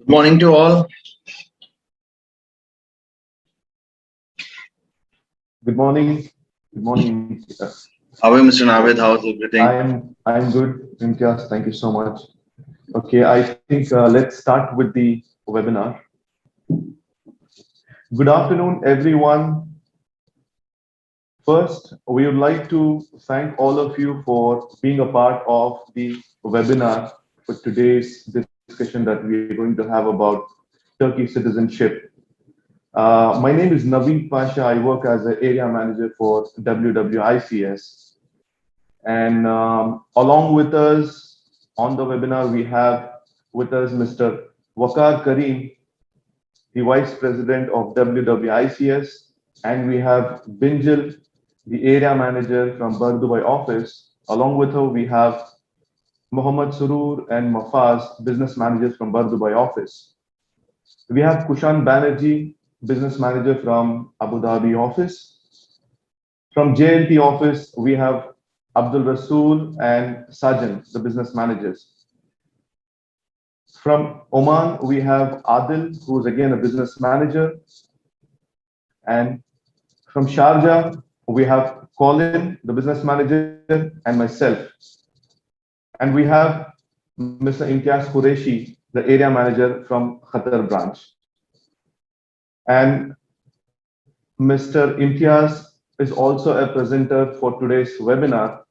Good morning to all. Good morning. Good morning. How are you, Mr. Navid? How's everything? I'm good, Imtiaz. Thank you so much. Okay, I think let's start with the webinar. Good afternoon, everyone. First, we would like to thank all of you for being a part of the webinar for today's discussion that we are going to have about Turkish citizenship. My name is Naveen Pasha. I work as an area manager for WWICS. And along with us on the webinar, we have with us Mr. Waqar Kareem, the Vice President of WWICS, and we have Binjal, the Area Manager from Bardubai office. Along with her, we have Mohammad Surur and Mafaz, Business Managers from Bardubai office. We have Kushan Banerjee, Business Manager from Abu Dhabi office. From JLT office, we have Abdul Rasool and Sajan, the business managers. From Oman, we have Adil, who's again a business manager. And from Sharjah, we have Colin, the business manager, and myself. And we have Mr. Imtiaz Qureshi, the area manager from Qatar branch. And Mr. Imtiaz is also a presenter for today's webinar.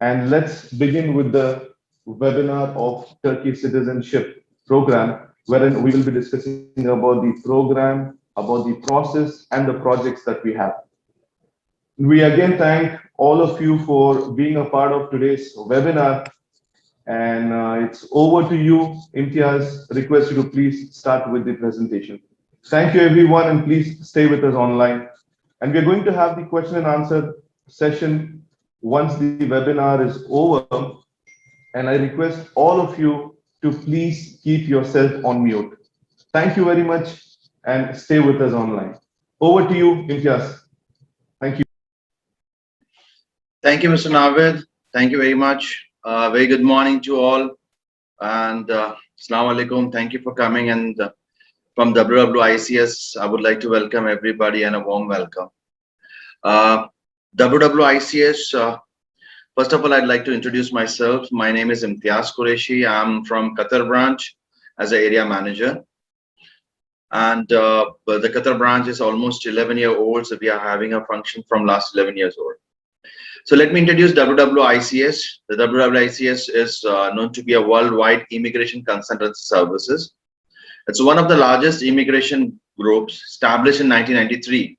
And let's begin with the webinar of Turkey Citizenship Program, wherein we will be discussing about the program, about the process, and the projects that we have. We again thank all of you for being a part of today's webinar. And it's over to you, Imtiaz. Request you to please start with the presentation. Thank you, everyone, and please stay with us online. And we're going to have the question and answer session once the webinar is over. And I request all of you to please keep yourself on mute. Thank you very much and stay with us online. Over to you, Imtiaz. Thank you. Thank you, Mr. Navid. Thank you very much. Very good morning to all. And Assalamu alaikum. Thank you for coming. And from WWICS, I would like to welcome everybody and a warm welcome. WWICS, first of all, I'd like to introduce myself. My name is Imtiaz Qureshi. I'm from Qatar branch as an area manager. And the Qatar branch is almost 11-year-old, so we are having a function from last 11 years old. So let me introduce WWICS. The WWICS is known to be a worldwide immigration consultancy services. It's one of the largest immigration groups established in 1993,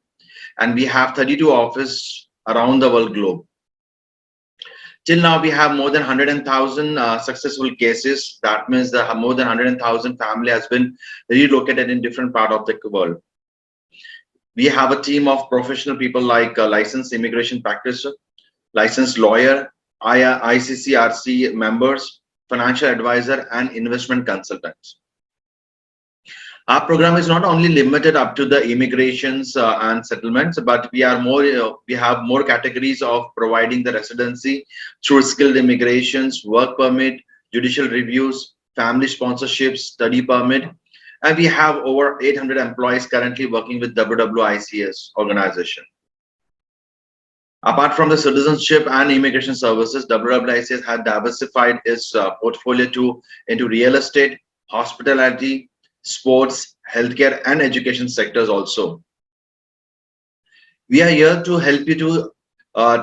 and we have 32 offices around the world globe. Till now, we have more than 100,000 successful cases. That means that more than 100,000 family has been relocated in different part of the world. We have a team of professional people like licensed immigration practitioner, licensed lawyer, ICCRC members, financial advisor, and investment consultants. Our program is not only limited up to the immigrations and settlements, but we are more. We have more categories of providing the residency through skilled immigrations, work permit, judicial reviews, family sponsorships, study permit, and we have over 800 employees currently working with WWICS organization. Apart from the citizenship and immigration services, WWICS has diversified its portfolio into real estate, hospitality, sports, healthcare, and education sectors also. We are here to help you to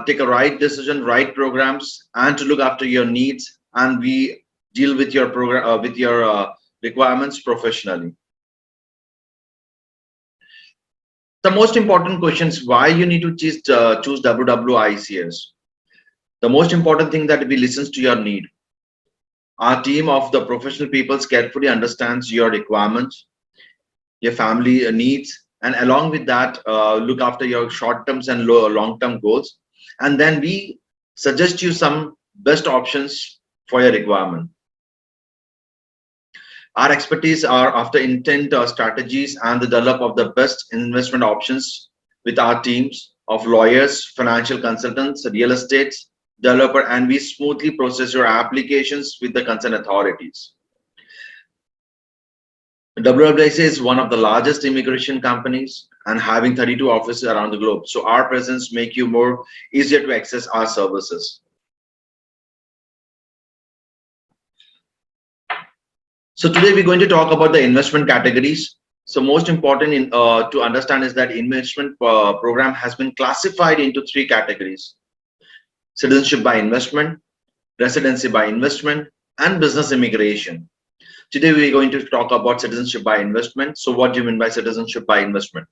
take a right decision, right programs, and to look after your needs, and we deal with your program with your requirements professionally. The most important question is why you need to choose WWICS. The most important thing that we listens to your need. Our team of the professional people carefully understands your requirements, your family needs, and along with that, look after your short-term and long-term goals. And then we suggest you some best options for your requirement. Our expertise are after intent strategies and the develop of the best investment options with our teams of lawyers, financial consultants, real estates, developer, and we smoothly process your applications with the concerned authorities. WWIC is one of the largest immigration companies and having 32 offices around the globe. So our presence make you more easier to access our services. So today we're going to talk about the investment categories. So most important to understand is that investment program has been classified into three categories: citizenship by investment, residency by investment, and business immigration. Today we're going to talk about citizenship by investment. So what do you mean by citizenship by investment?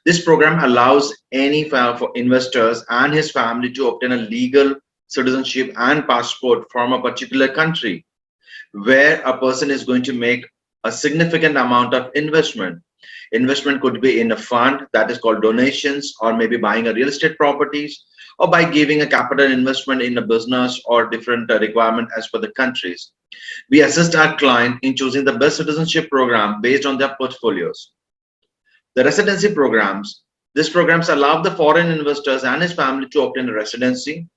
This program allows any for investors and his family to obtain a legal citizenship and passport from a particular country where a person is going to make a significant amount of investment. Investment could be in a fund that is called donations, or maybe buying a real estate properties, or by giving a capital investment in a business or different requirement as per the countries. We assist our client in choosing the best citizenship program based on their portfolios. The residency programs. These programs allow the foreign investors and his family to obtain a residency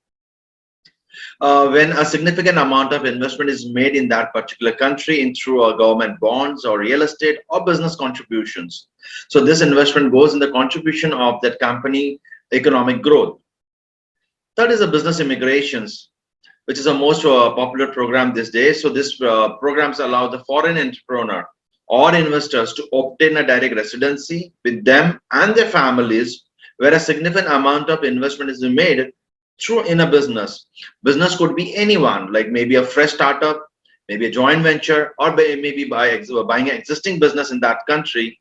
when a significant amount of investment is made in that particular country in through government bonds or real estate or business contributions. So this investment goes in the contribution of that company economic growth. Third is the business immigrations, which is a most popular program these days. So this programs allow the foreign entrepreneur or investors to obtain a direct residency with them and their families, where a significant amount of investment is made through in a business. Business could be anyone, like maybe a fresh startup, maybe a joint venture, or maybe buying an existing business in that country.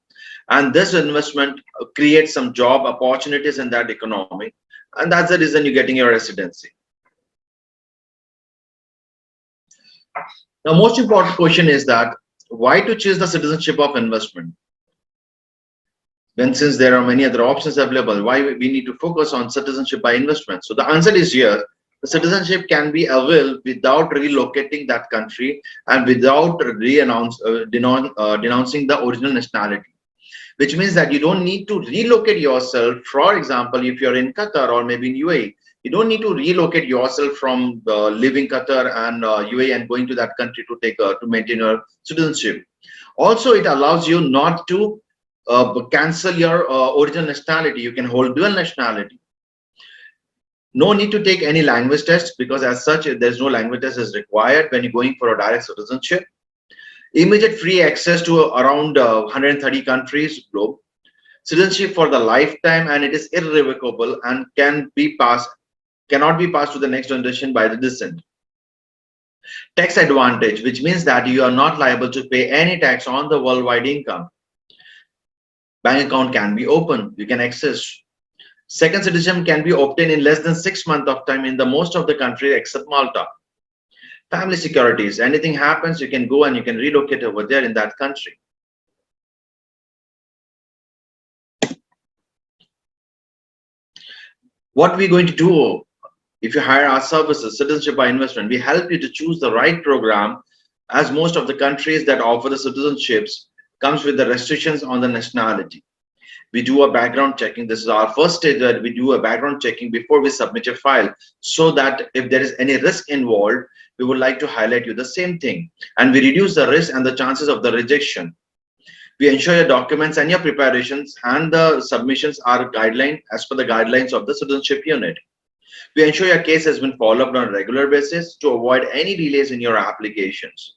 And this investment creates some job opportunities in that economy. And that's the reason you're getting your residency. The most important question is that why to choose the citizenship of investment? When since there are many other options available, why we need to focus on citizenship by investment? So the answer is here. The citizenship can be availed without relocating that country and without denouncing the original nationality, which means that you don't need to relocate yourself. For example, if you're in Qatar or maybe in UAE, you don't need to relocate yourself from living Qatar and UAE and going to that country to take to maintain your citizenship. Also, it allows you not to cancel your original nationality. You can hold dual nationality. No need to take any language test, because as such there's no language test is required when you're going for a direct citizenship. Immediate free access to around 130 countries globe. Citizenship for the lifetime, and it is irrevocable and cannot be passed to the next generation by the descent. Tax advantage, which means that you are not liable to pay any tax on the worldwide income. Bank account can be open, you can access. Second citizenship can be obtained in less than 6 months of time in the most of the countries except Malta. Family securities, anything happens, you can go and you can relocate over there in that country. What we're going to do if you hire our services, citizenship by investment, we help you to choose the right program, as most of the countries that offer the citizenships comes with the restrictions on the nationality. We do a background checking. This is our first stage, that we do a background checking before we submit your file, so that if there is any risk involved, we would like to highlight you the same thing, and we reduce the risk and the chances of the rejection. We ensure your documents and your preparations and the submissions are guideline as per the guidelines of the citizenship unit. We ensure your case has been followed up on a regular basis to avoid any delays in your applications.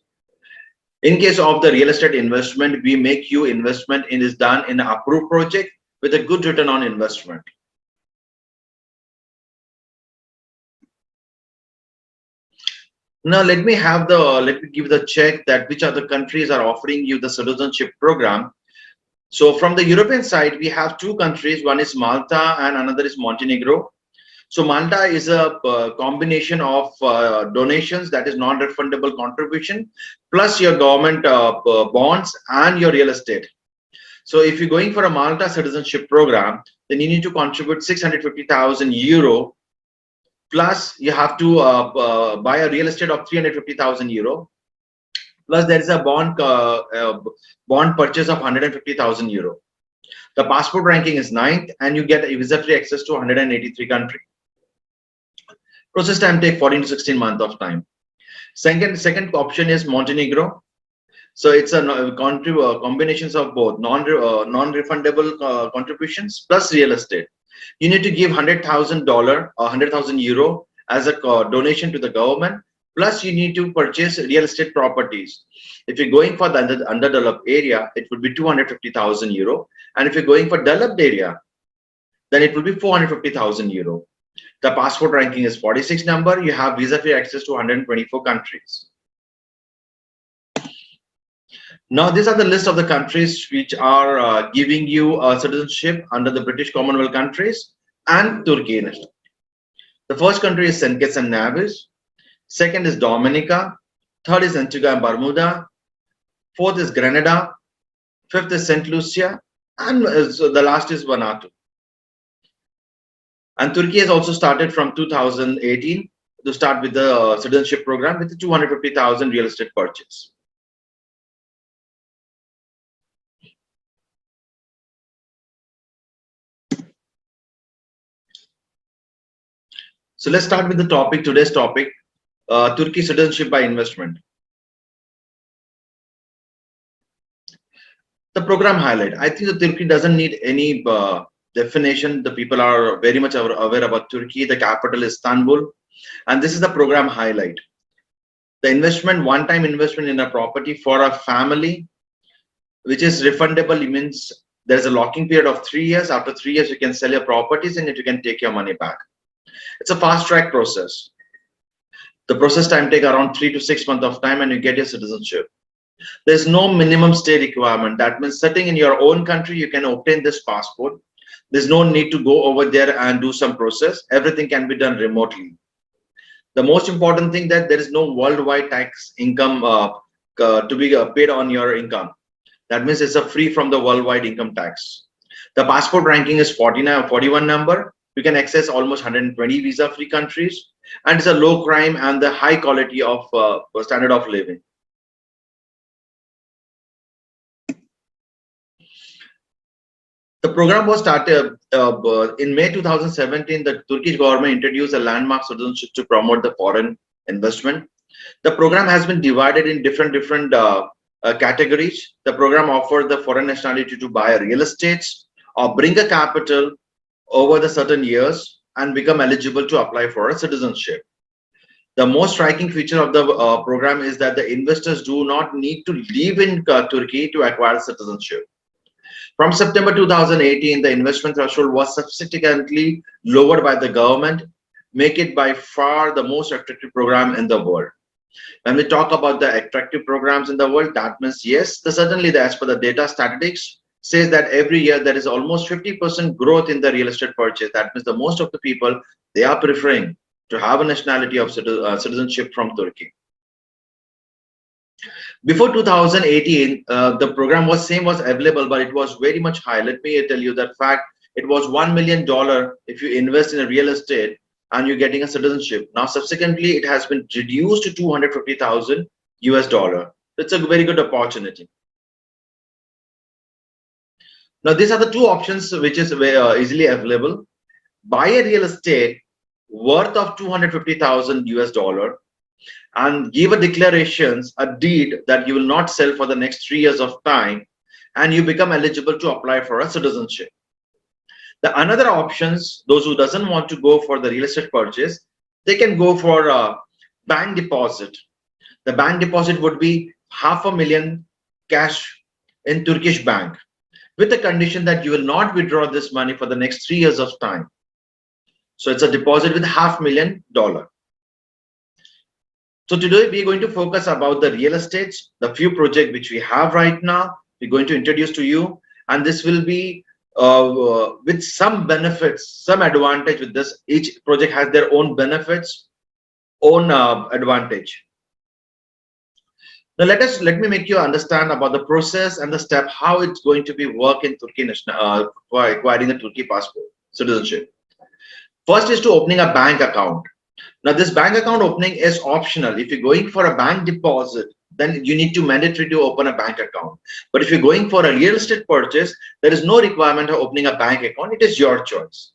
In case of the real estate investment, we make you investment in is done in an approved project with a good return on investment. Now let me give the check that which other countries are offering you the citizenship program. So from the European side, we have two countries. One is Malta and another is Montenegro. So Malta is a combination of donations, that is non-refundable contribution, plus your government bonds and your real estate. So if you're going for a Malta citizenship program, then you need to contribute 650,000 euro, plus you have to buy a real estate of 350,000 euro, plus there is a bond purchase of 150,000 euro. The passport ranking is 9th, and you get a visa-free access to 183 countries. Process time take 14 to 16 months of time. Second option is Montenegro. So it's a combinations of both non-refundable contributions plus real estate. You need to give $100,000 or 100,000 euro as a donation to the government. Plus, you need to purchase real estate properties. If you're going for the underdeveloped area, it would be 250,000 euro, and if you're going for developed area, then it will be 450,000 euro. The passport ranking is 46 number. You have visa-free access to 124 countries. Now, these are the list of the countries which are giving you citizenship under the British Commonwealth countries and Turkey. The first country is St. Kitts and Nevis. Second is Dominica. Third is Antigua and Bermuda. Fourth is Grenada. Fifth is St. Lucia. And so the last is Vanuatu. And Turkey has also started from 2018 to start with the citizenship program with the 250,000 real estate purchase. So let's start with the topic, today's topic, Turkey citizenship by investment. The program highlight. I think that Turkey doesn't need any definition. The people are very much aware about Turkey. The capital is Istanbul. And this is the program highlight. The investment, one-time investment in a property for a family, which is refundable, it means there's a locking period of 3 years. After 3 years, you can sell your properties and you can take your money back. It's a fast-track process. The process time take around 3 to 6 months of time and you get your citizenship. There's no minimum stay requirement. That means sitting in your own country, you can obtain this passport. There's no need to go over there and do some process. Everything can be done remotely. The most important thing that there is no worldwide tax income to be paid on your income. That means it's a free from the worldwide income tax. The passport ranking is 41 number. You can access almost 120 visa-free countries, and it's a low crime and the high quality of standard of living. The program was started in May 2017. The Turkish government introduced a landmark citizenship to promote the foreign investment. The program has been divided in different categories. The program offers the foreign nationality to buy a real estate or bring a capital over the certain years and become eligible to apply for a citizenship. The most striking feature of the program is that the investors do not need to live in Turkey to acquire citizenship. From September 2018, the investment threshold was significantly lowered by the government, make it by far the most attractive program in the world. When we talk about the attractive programs in the world, that means yes, certainly as per the data statistics says that every year there is almost 50% growth in the real estate purchase. That means the most of the people, they are preferring to have a nationality of citizenship from Turkey. Before 2018, the program was available, but it was very much high. Let me tell you that fact. It was $1 million if you invest in a real estate and you're getting a citizenship. Now, subsequently, it has been reduced to 250,000 US dollar. It's a very good opportunity. Now, these are the two options which is easily available. Buy a real estate worth of 250,000 US dollar and give a declarations, a deed that you will not sell for the next 3 years of time, and you become eligible to apply for a citizenship. The another options, those who doesn't want to go for the real estate purchase, they can go for a bank deposit. The bank deposit would be $500,000 cash in Turkish bank, with the condition that you will not withdraw this money for the next 3 years of time. So it's a deposit with $500,000. So today we're going to focus about the real estate, the few projects which we have right now. We're going to introduce to you, and this will be with some benefits, some advantage with this. Each project has their own benefits, own advantage. Now let me make you understand about the process and the step how it's going to be work in Turkey for acquiring the Turkey passport citizenship. First is to opening a bank account. Now this bank account opening is optional. If you're going for a bank deposit, then you need to mandatory to open a bank account. But if you're going for a real estate purchase, there is no requirement of opening a bank account. It is your choice.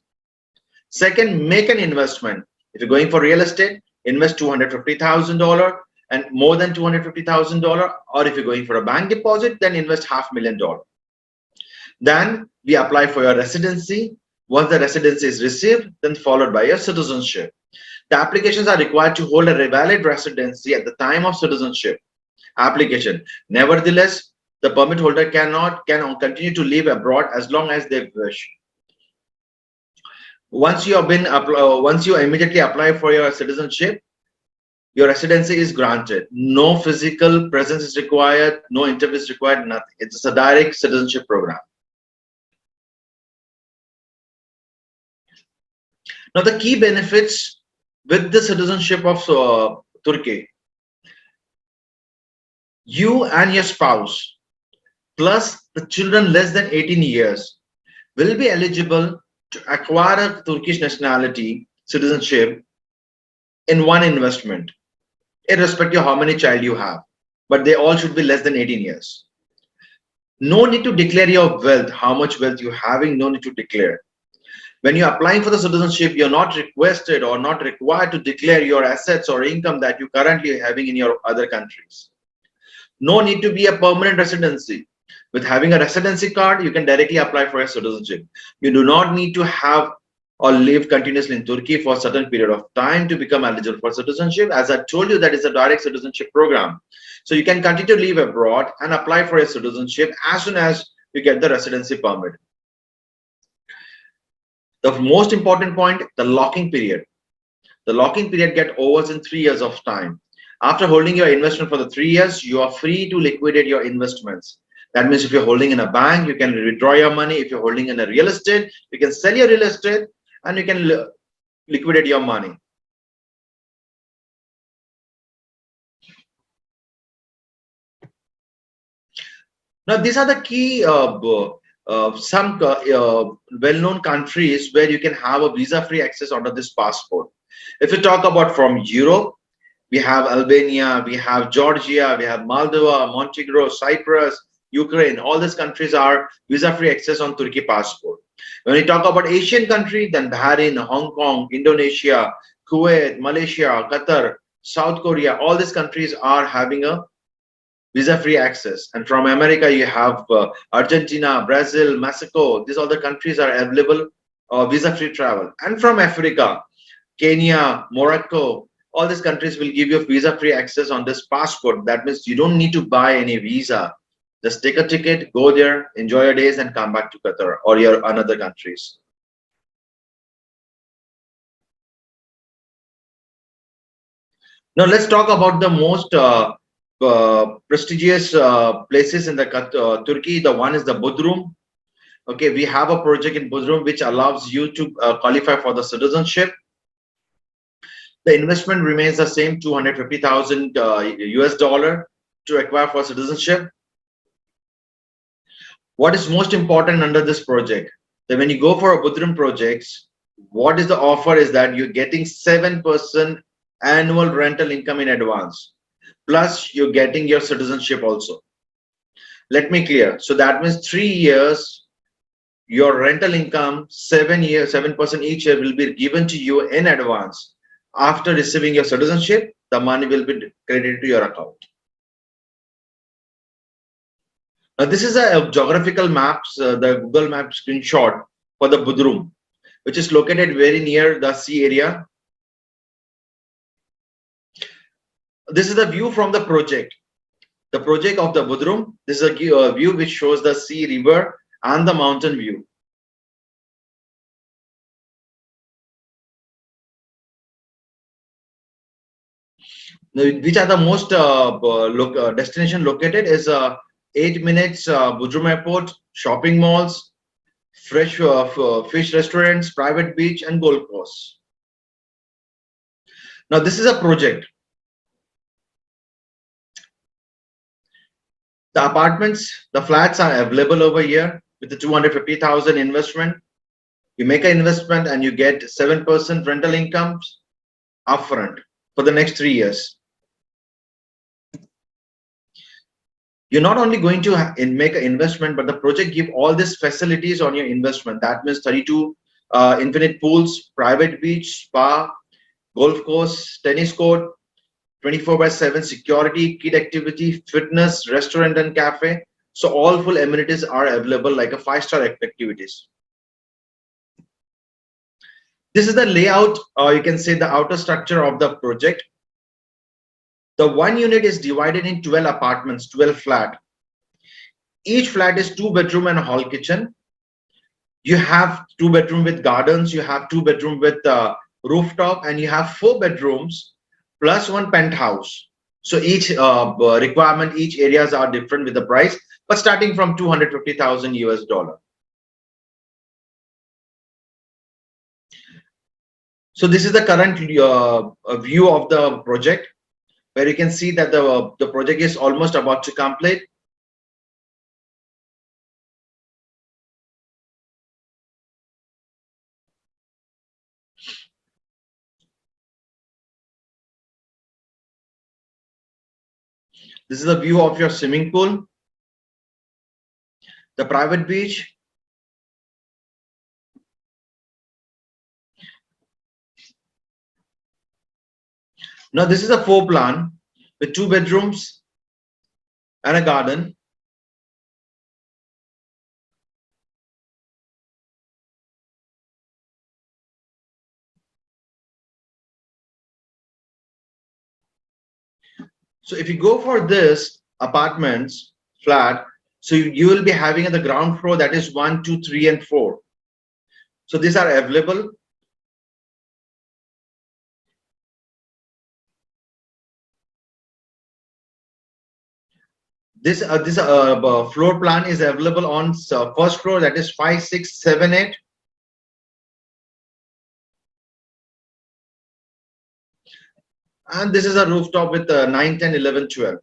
Second, make an investment. If you're going for real estate, invest $250,000 and more than $250,000, or if you're going for a bank deposit, then invest $500,000. Then we apply for your residency. Once the residency is received, then followed by your citizenship. The applications are required to hold a valid residency at the time of citizenship application. Nevertheless, the permit holder can continue to live abroad as long as they wish. Once you immediately apply for your citizenship, your residency is granted. No physical presence is required, no interview is required, nothing. It's a direct citizenship program. Now, the key benefits with the citizenship of Turkey: you and your spouse, plus the children less than 18 years, will be eligible to acquire a Turkish nationality citizenship in one investment, irrespective of how many child you have, but they all should be less than 18 years. No need to declare your wealth, how much wealth you're having, no need to declare. When you're applying for the citizenship, you're not requested or not required to declare your assets or income that you currently are having in your other countries. No need to be a permanent residency. With having a residency card, you can directly apply for a citizenship. You do not need to have or live continuously in Turkey for a certain period of time to become eligible for citizenship. As I told you, that is a direct citizenship program. So you can continue to live abroad and apply for a citizenship as soon as you get the residency permit. The most important point, the locking period. The locking period gets over in 3 years of time. After holding your investment for the 3 years, you are free to liquidate your investments. That means if you're holding in a bank, you can withdraw your money. If you're holding in a real estate, you can sell your real estate and you can liquidate your money. Now, these are the key some well-known countries where you can have a visa-free access under this passport. If you talk about from Europe, we have Albania, we have Georgia, we have Moldova, Montenegro, Cyprus, Ukraine. All these countries are visa-free access on Turkey passport. When we talk about Asian country, then Bahrain, Hong Kong, Indonesia, Kuwait, Malaysia, Qatar, South Korea, all these countries are having a visa-free access. And from America, you have Argentina, Brazil, Mexico. These other countries are available visa-free travel. And from Africa, Kenya, Morocco, all these countries will give you visa-free access on this passport. That means you don't need to buy any visa. Just take a ticket, go there, enjoy your days, and come back to Qatar or your another countries. Now let's talk about the most prestigious places in the Turkey. The one is the Bodrum. Okay, we have a project in Bodrum which allows you to qualify for the citizenship. The investment remains the same, 250,000 US dollar to acquire for citizenship. What is most important under this project? That when you go for a Bodrum projects, what is the offer is that you're getting 7% annual rental income in advance. Plus you're getting your citizenship also. Let me clear. So that means 3 years, your rental income, 7% each year will be given to you in advance. After receiving your citizenship, the money will be credited to your account. Now this is a geographical maps, the Google map screenshot for the Bodrum, which is located very near the sea area. This is the view from the project. The project of the Bodrum. This is a view which shows the sea, river, and the mountain view. Now, which are the most destination located is 8 minutes Bodrum Airport, shopping malls, fresh fish restaurants, private beach, and golf course. Now this is a project. The apartments, the flats are available over here with the 250,000 investment. You make an investment and you get 7% rental incomes upfront for the next 3 years. You're not only going to make an investment, but the project give all these facilities on your investment. That means 32 infinite pools, private beach, spa, golf course, tennis court, 24/7 security, kid activity, fitness, restaurant and cafe. So all full amenities are available like a 5-star activities. This is the layout, or you can say the outer structure of the project. The one unit is divided in 12 apartments, 12 flat. Each flat is 2 bedroom and a hall kitchen. You have 2 bedroom with gardens, you have 2 bedroom with rooftop, and you have 4 bedrooms plus one penthouse. So each requirement, each areas are different with the price, but starting from 250,000 US dollar. So this is the current view of the project, where you can see that the project is almost about to complete. This is a view of your swimming pool, the private beach. Now this is a floor plan with 2 bedrooms and a garden. So if you go for this apartments flat, so you will be having at the ground floor, that is 1, 2, 3, and 4. So these are available. This floor plan is available on first floor, that is 5, 6, 7, 8. And this is a rooftop with 9, 10, 11, 12.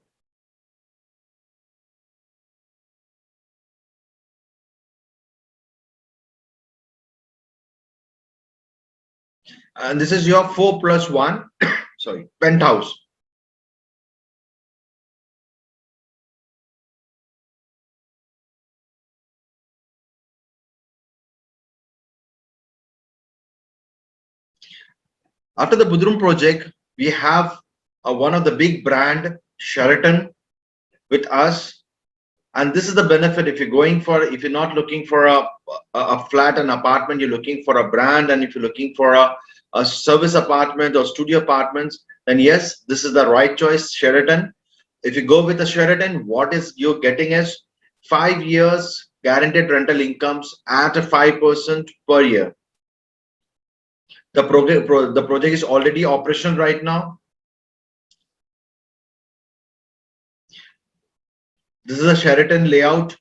And this is your 4+1 sorry, penthouse. After the Budrum project, we have one of the big brand, Sheraton, with us. And this is the benefit if you're going for, if you're not looking for a flat, an apartment, you're looking for a brand, and if you're looking for a service apartment or studio apartments, then yes, this is the right choice, Sheraton. If you go with a Sheraton, what is you're getting is 5 years guaranteed rental incomes at a 5% per year. The project is already operational right now. This is a Sheraton layout.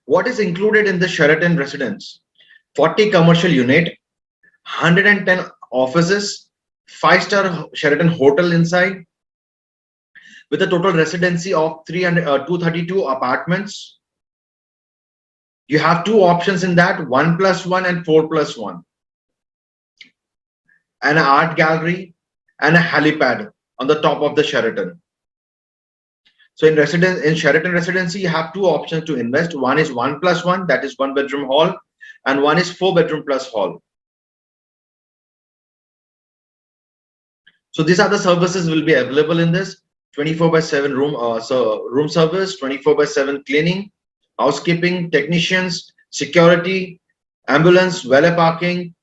What is included in the Sheraton residence? 40 commercial unit, 110 offices, 5-star Sheraton hotel inside, with a total residency of 232 apartments. You have 2 options in that, 1+1 and 4+1, and an art gallery and a helipad on the top of the Sheraton. So in Sheraton residency, you have 2 options to invest. One is 1+1, that is 1 bedroom hall, and one is 4 bedroom plus hall. So these are the services will be available in this: 24/7 room service, 24/7 cleaning, housekeeping, technicians, security, ambulance, valet parking.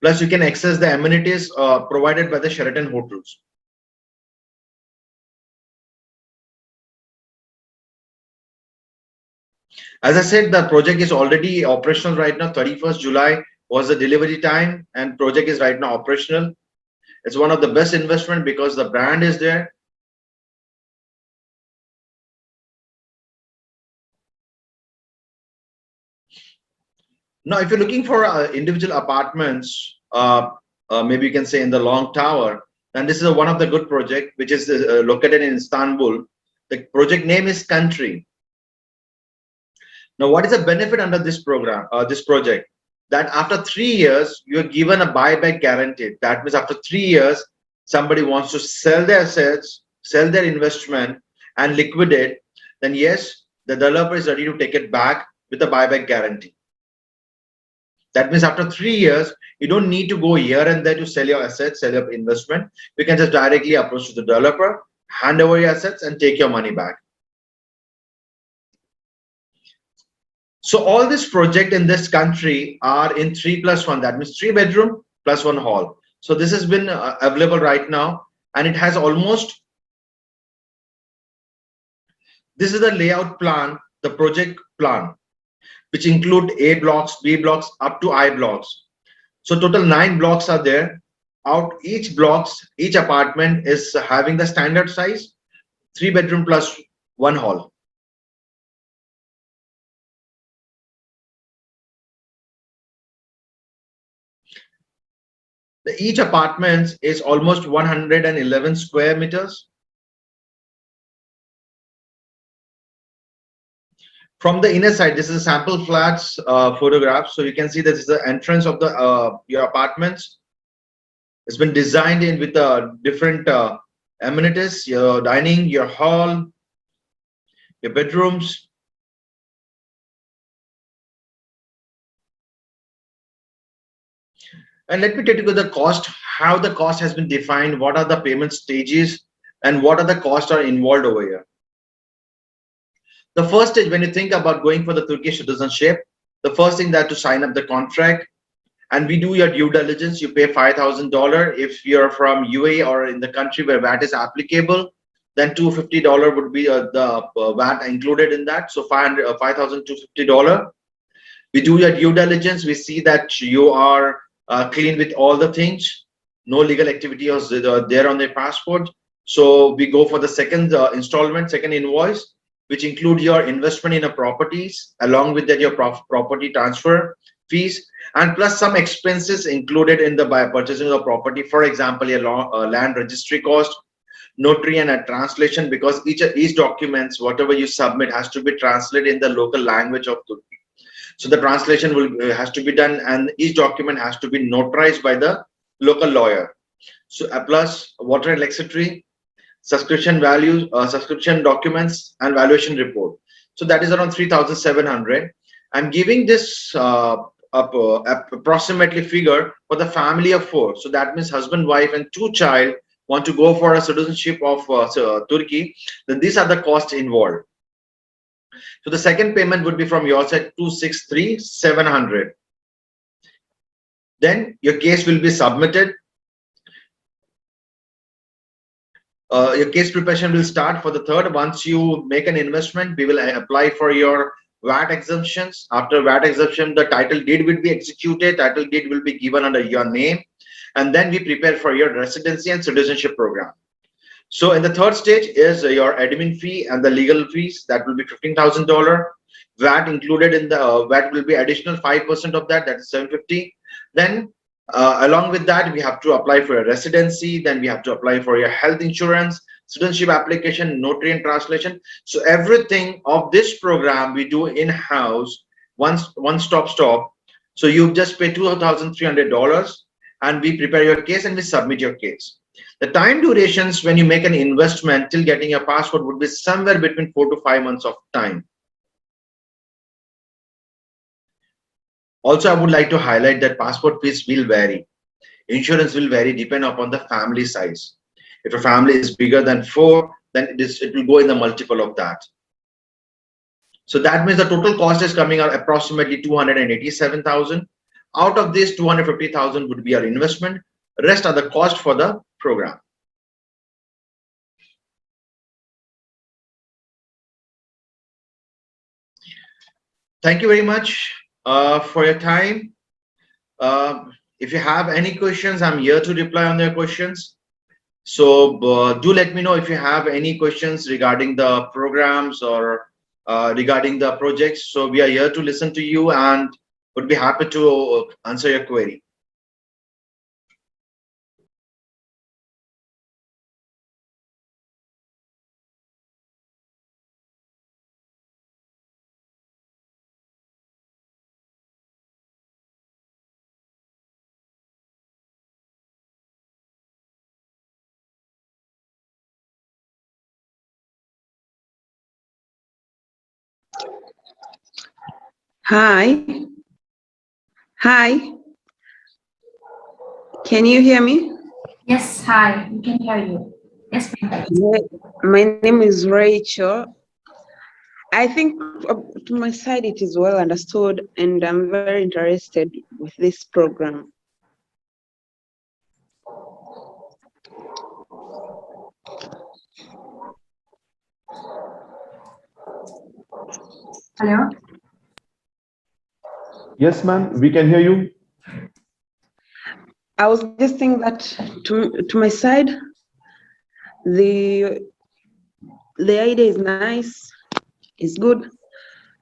Plus, you can access the amenities provided by the Sheraton hotels. As I said, the project is already operational right now. 31st July was the delivery time, and project is right now operational. It's one of the best investment because the brand is there. Now, if you're looking for individual apartments, maybe you can say in the Long Tower, then this is one of the good project, which is located in Istanbul. The project name is Country. Now, what is the benefit under this program, this project? That after 3 years, you're given a buyback guarantee. That means after 3 years, somebody wants to sell their assets, sell their investment, and liquidate, then yes, the developer is ready to take it back with a buyback guarantee. That means after 3 years, you don't need to go here and there to sell your assets, sell your investment. You can just directly approach to the developer, hand over your assets, and take your money back. So all this project in this country are in 3+1. That means 3 bedroom plus 1 hall. So this has been available right now, and it has almost. This is the layout plan, the project plan, which include A blocks, B blocks, up to I blocks. So total 9 blocks are there. Out each apartment is having the standard size, 3 bedroom plus 1 hall. Each apartment is almost 111 square meters. From the inner side, this is a sample flats photograph. So you can see this is the entrance of the your apartments. It's been designed in with different amenities, your dining, your hall, your bedrooms. And let me tell you the cost, how the cost has been defined, what are the payment stages, and what are the costs are involved over here. The first stage, when you think about going for the Turkish citizenship, the first thing that to sign up the contract, and we do your due diligence. You pay $5,000 if you're from UAE or in the country where VAT is applicable. Then $250 would be the VAT included in that. So $5,250. We do your due diligence. We see that you are clean with all the things. No legal activity is there on their passport. So we go for the second installment, second invoice, which include your investment in a properties, along with that your property transfer fees, and plus some expenses included in the by purchasing of property. For example, a land registry cost, notary, and a translation, because each documents whatever you submit has to be translated in the local language of Turkey. So the translation will has to be done, and each document has to be notarized by the local lawyer. So plus water and electricity, subscription values, subscription documents, and valuation report. So that is around 3,700. I'm giving this approximately figure for the family of 4. So that means husband, wife, and 2 child want to go for a citizenship of Turkey. Then these are the costs involved. So the second payment would be from your side, 263,700. Then your case will be submitted. Your case preparation will start for the third. Once you make an investment, we will apply for your VAT exemptions. After VAT exemption, the title deed will be executed. Title deed will be given under your name, and then we prepare for your residency and citizenship program. So in the third stage is your admin fee and the legal fees. That will be $15,000. VAT included in the VAT will be additional 5% of that. That is 750. Then along with that, we have to apply for a residency. Then we have to apply for your health insurance, citizenship application, notary and translation. So everything of this program we do in-house, one stop shop. So you just pay $2,300, and we prepare your case and we submit your case. The time durations when you make an investment till getting a passport would be somewhere between 4 to 5 months of time. Also, I would like to highlight that passport fees will vary. Insurance will vary depending upon the family size. If a family is bigger than 4, then it will go in the multiple of that. So that means the total cost is coming out approximately 287,000. Out of this, 250,000 would be our investment. Rest are the cost for the program. Thank you very much for your time. If you have any questions, I'm here to reply on their questions. So do let me know if you have any questions regarding the programs or regarding the projects. So we are here to listen to you and would be happy to answer your query. Hi. Hi, can you hear me? Yes, hi, we can hear you. Yes, ma'am. My name is Rachel. I think to my side it is well understood, and I'm very interested with this program. Hello. Yes, ma'am, we can hear you. I was just saying that to my side, the the idea is nice, it's good,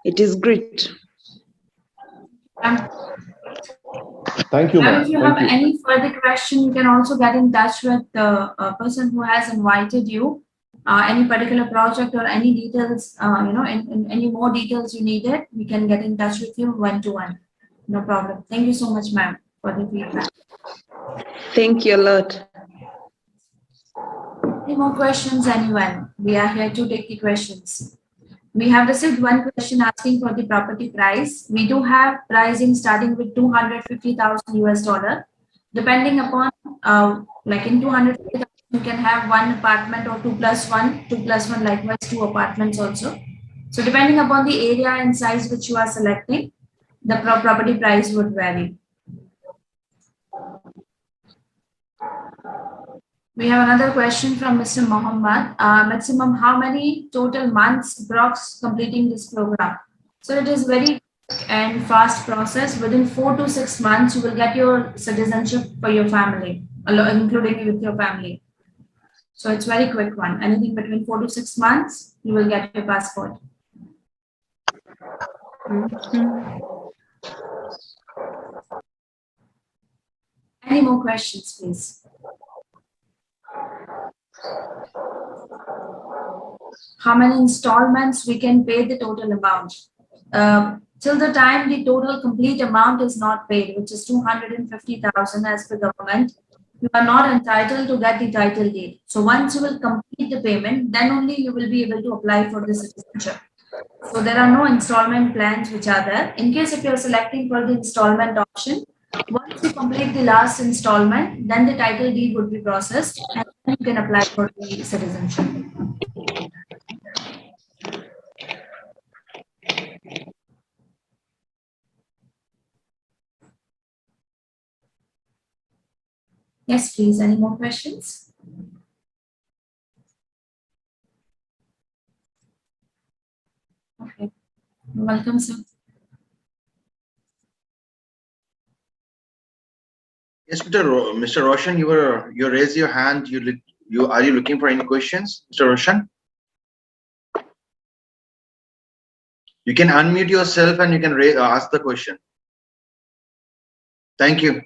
it is great. Um, Thank you, Ma'am, ma'am. if you have Thank you. any further question, you can also get in touch with the person who has invited you. Any particular project or any details, in any more details you needed, we can get in touch with you one to one. No problem. Thank you so much, ma'am, for the feedback. Thank you a lot. Any more questions, anyone? We are here to take the questions. We have received one question asking for the property price. We do have pricing starting with 250,000 US dollar. Depending upon, like in 250,000, you can have one apartment or two plus one, likewise two apartments also. So depending upon the area and size which you are selecting, the property price would vary. We have another question from Mr. Mohammed. Maximum, how many total months approx completing this program? So it is very quick and fast process. Within 4 to 6 months, you will get your citizenship for your family, including with your family. So it's very quick one. Anything between 4 to 6 months, you will get your passport. Any more questions, please? How many installments we can pay the total amount? Till the time the total complete amount is not paid, which is 250,000 as per government, you are not entitled to get the title deed. So once you will complete the payment, then only you will be able to apply for the citizenship. So there are no installment plans which are there. In case if you are selecting for the installment option, once you complete the last installment, then the title deed would be processed and then you can apply for the citizenship. Yes, please. Any more questions? Okay. Welcome, sir. Yes, Mr. Roshan, you raise your hand. You are you looking for any questions, Mr. Roshan? You can unmute yourself and you can ask the question. Thank you.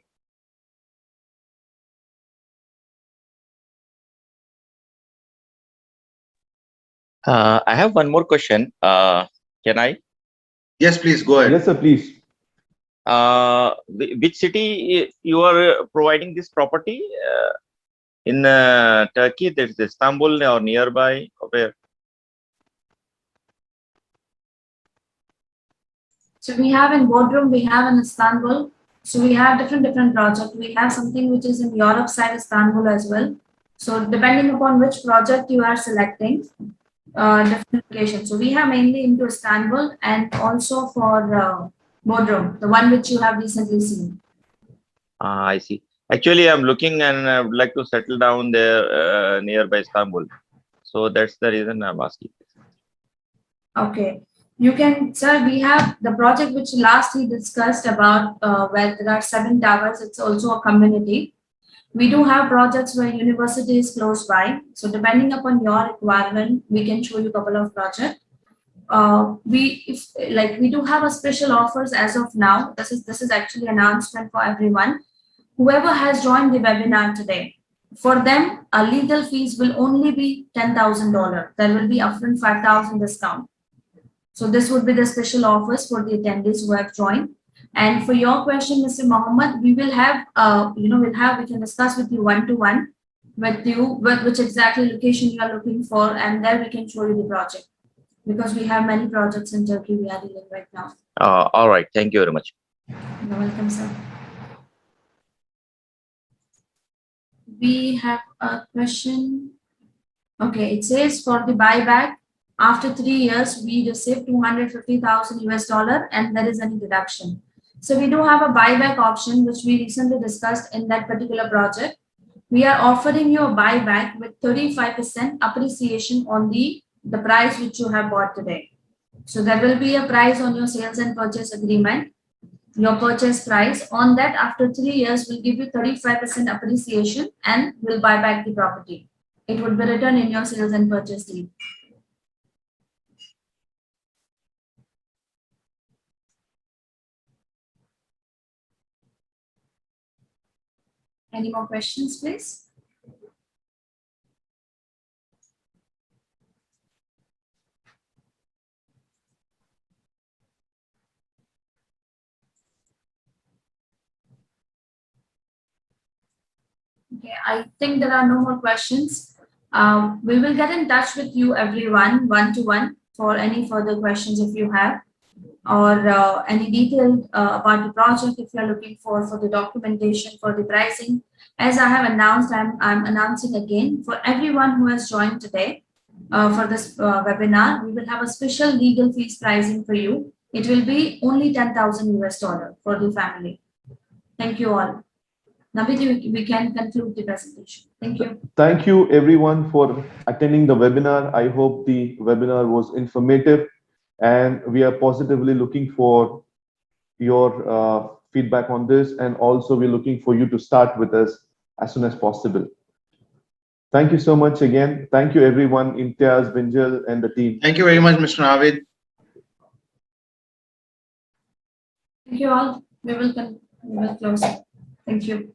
I have one more question. Can I? Yes, please go ahead. Yes, sir, please. Which city you are providing this property? In Turkey, there is Istanbul or nearby. Where? So we have in Bodrum, we have in Istanbul. So we have different projects. We have something which is in Europe side, Istanbul as well. So depending upon which project you are selecting, different locations. So we have mainly into Istanbul and also for Bodrum, the one which you have recently seen. I see. Actually, I'm looking and I would like to settle down there nearby Istanbul. So that's the reason I'm asking. Okay. You can, sir, we have the project which last we discussed about where there are 7 towers. It's also a community. We do have projects where university is close by. So depending upon your requirement, we can show you a couple of projects. We do have a special offers as of now. This is actually an announcement for everyone. Whoever has joined the webinar today, for them, a legal fees will only be $10,000. There will be upfront 5,000 discount. So this would be the special offers for the attendees who have joined. And for your question, Mr. Mohammed, we will have, we can discuss with you one-to-one with you, which exactly location you are looking for, and there we can show you the project. Because we have many projects in Turkey we are dealing right now. All right. Thank you very much. You're welcome, sir. We have a question. Okay, it says for the buyback, after 3 years, we receive 250,000 US dollar and there is any deduction. So we do have a buyback option, which we recently discussed in that particular project. We are offering you a buyback with 35% appreciation on the price which you have bought today. So there will be a price on your sales and purchase agreement, your purchase price. On that, after 3 years, we'll give you 35% appreciation and we'll buy back the property. It would be written in your sales and purchase deed. Any more questions, please? Okay, I think there are no more questions. We will get in touch with you, everyone, one-to-one, for any further questions if you have, or any detail about the project if you are looking for the documentation, for the pricing. As I have announced, I'm announcing again for everyone who has joined today for this webinar, we will have a special legal fees pricing for you. It will be only 10,000 US dollar for the family. Thank you all. Navid, we can conclude the presentation. Thank you. Thank you everyone for attending the webinar. I hope the webinar was informative and we are positively looking for your feedback on this, and also we're looking for you to start with us as soon as possible. Thank you so much again. Thank you everyone, Imtiaz, Binjal and the team. Thank you very much, Mr. Navid. Thank you all. We will close. Thank you.